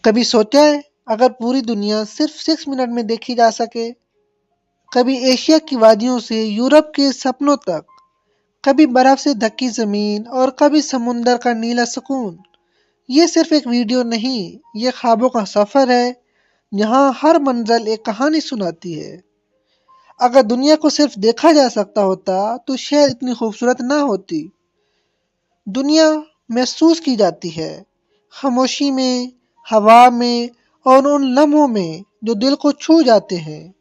कभी सोचा है अगर पूरी दुनिया सिर्फ 6 मिनट में देखी जा सके? कभी एशिया की वादियों से यूरोप के सपनों तक, कभी बर्फ से ढकी जमीन और कभी समुंदर का नीला सुकून। ये सिर्फ एक वीडियो नहीं, ये ख्वाबों का सफर है जहाँ हर मंजिल एक कहानी सुनाती है। अगर दुनिया को सिर्फ देखा जा सकता होता तो शायद इतनी खूबसूरत ना होती। दुनिया महसूस की जाती है, खामोशी में, हवा में और उन लम्हों में जो दिल को छू जाते हैं।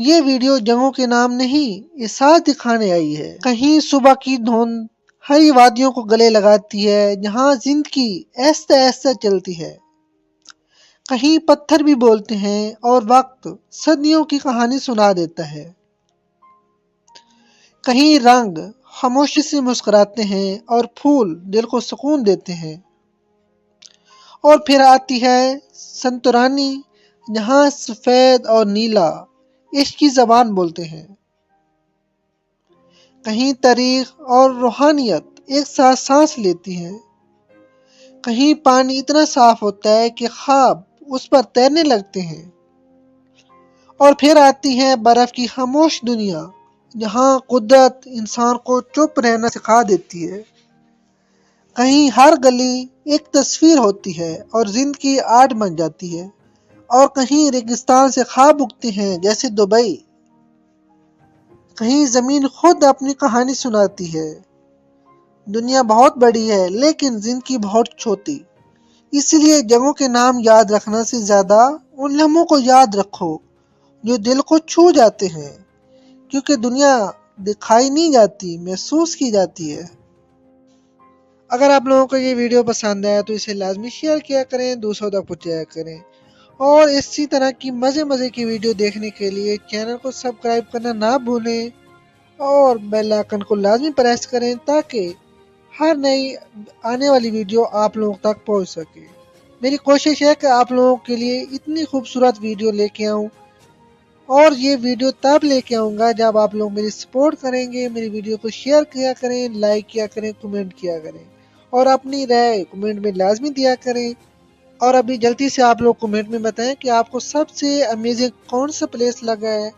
ये वीडियो जगहों के नाम नहीं, एहसास दिखाने आई है। कहीं सुबह की धुंध हरी वादियों को गले लगाती है जहाँ जिंदगी ऐसे ऐसे चलती है। कहीं पत्थर भी बोलते हैं और वक्त सदियों की कहानी सुना देता है। कहीं रंग खामोशी से मुस्कुराते हैं और फूल दिल को सुकून देते हैं। और फिर आती है संतुरानी, जहाँ सफेद और नीला इश्क की जबान बोलते हैं। कहीं तारीख और रूहानियत एक साथ सांस लेती है। कहीं पानी इतना साफ होता है कि ख्वाब उस पर तैरने लगते हैं। और फिर आती है बर्फ की खामोश दुनिया, जहाँ कुदरत इंसान को चुप रहना सिखा देती है। कहीं हर गली एक तस्वीर होती है और जिंदगी आर्ट बन जाती है। और कहीं रेगिस्तान से ख्वाब उगते हैं जैसे दुबई। कहीं जमीन खुद अपनी कहानी सुनाती है। दुनिया बहुत बड़ी है लेकिन जिंदगी बहुत छोटी। इसलिए जगहों के नाम याद रखने से ज्यादा उन लम्हों को याद रखो जो दिल को छू जाते हैं। क्योंकि दुनिया दिखाई नहीं जाती, महसूस की जाती है। अगर आप लोगों को ये वीडियो पसंद आया तो इसे लाजमी शेयर किया करें, दूसरों तक पहुँचाया करें। और इसी तरह की मज़े मज़े की वीडियो देखने के लिए चैनल को सब्सक्राइब करना ना भूलें और बेल आइकन को लाजमी प्रेस करें ताकि हर नई आने वाली वीडियो आप लोगों तक पहुंच सके। मेरी कोशिश है कि आप लोगों के लिए इतनी खूबसूरत वीडियो लेके आऊं। और ये वीडियो तब लेके आऊँगा जब आप लोग मेरी सपोर्ट करेंगे, मेरी वीडियो को शेयर किया करें, लाइक किया करें, कमेंट किया करें और अपनी राय कमेंट में लाजमी दिया करें। और अभी जल्दी से आप लोग कमेंट में बताएं कि आपको सबसे अमेजिंग कौन सा प्लेस लगा है।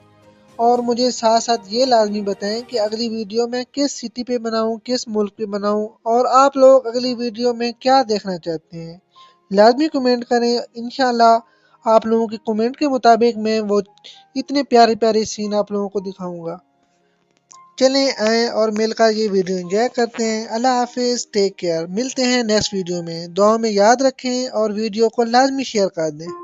और मुझे साथ साथ ये लाजमी बताएं कि अगली वीडियो मैं किस सिटी पे बनाऊं, किस मुल्क पे बनाऊं और आप लोग अगली वीडियो में क्या देखना चाहते हैं। लाजमी कमेंट करें, इंशाल्लाह आप लोगों के कमेंट के मुताबिक मैं वो इतने प्यारे प्यारे सीन आप लोगों को दिखाऊंगा। चलें आएँ और मिलकर ये वीडियो एंजॉय करते हैं। अल्लाह हाफिज़, टेक केयर। मिलते हैं नेक्स्ट वीडियो में। दुआ में याद रखें और वीडियो को लाजमी शेयर कर दें।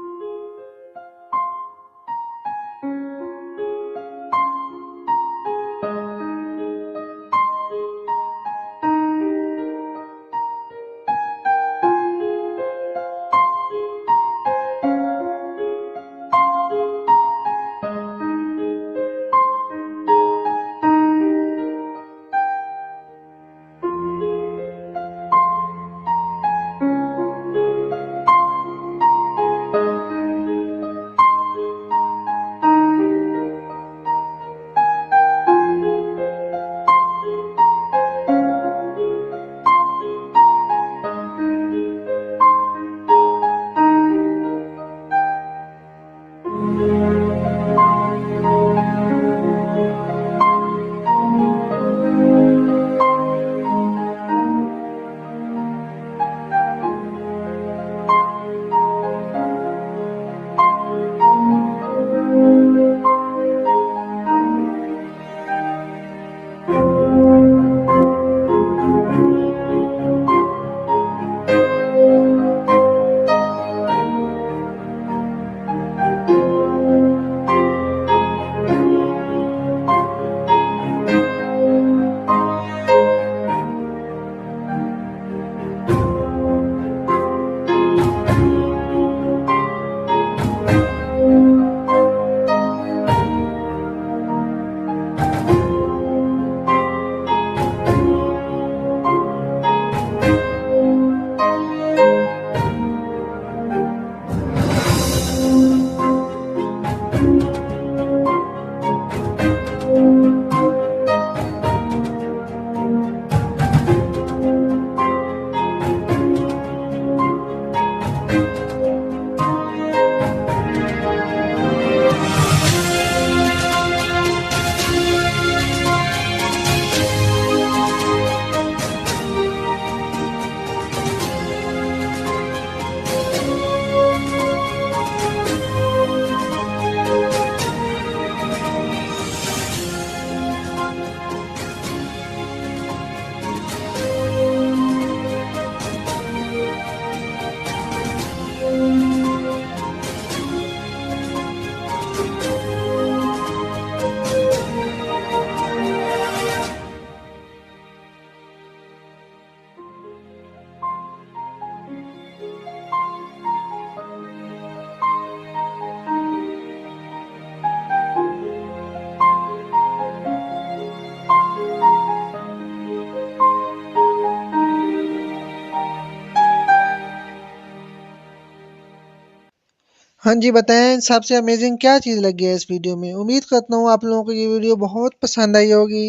हाँ जी, बताएं सबसे अमेजिंग क्या चीज़ लगी है इस वीडियो में। उम्मीद करता हूँ आप लोगों को ये वीडियो बहुत पसंद आई होगी।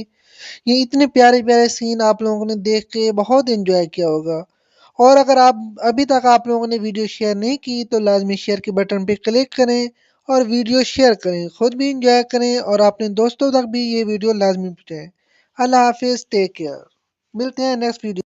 ये इतने प्यारे प्यारे सीन आप लोगों ने देख के बहुत एंजॉय किया होगा। और अगर आप अभी तक आप लोगों ने वीडियो शेयर नहीं की तो लाजमी शेयर के बटन पे क्लिक करें और वीडियो शेयर करें, खुद भी एंजॉय करें और अपने दोस्तों तक भी ये वीडियो लाजमी पहुंचाएं। अल्लाह हाफिज़, टेक केयर। मिलते हैं नेक्स्ट वीडियो।